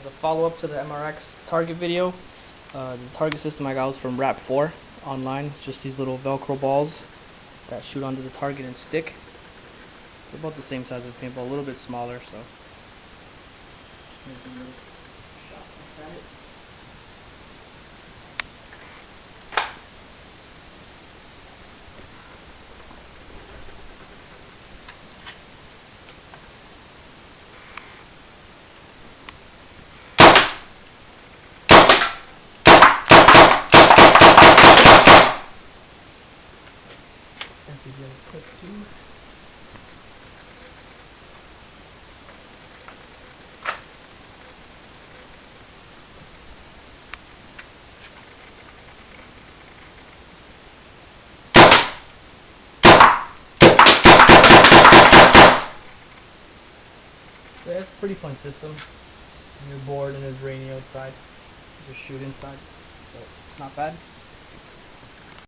As a follow-up to the MRX target video, the target system I got was from RAP4 online. It's just these little Velcro balls that shoot onto the target and stick. They're about the same size as a paintball, a little bit smaller, so making little shots at it. Quick too. So yeah, it's a pretty fun system. When you're bored and it's rainy outside, you just shoot inside. So it's not bad.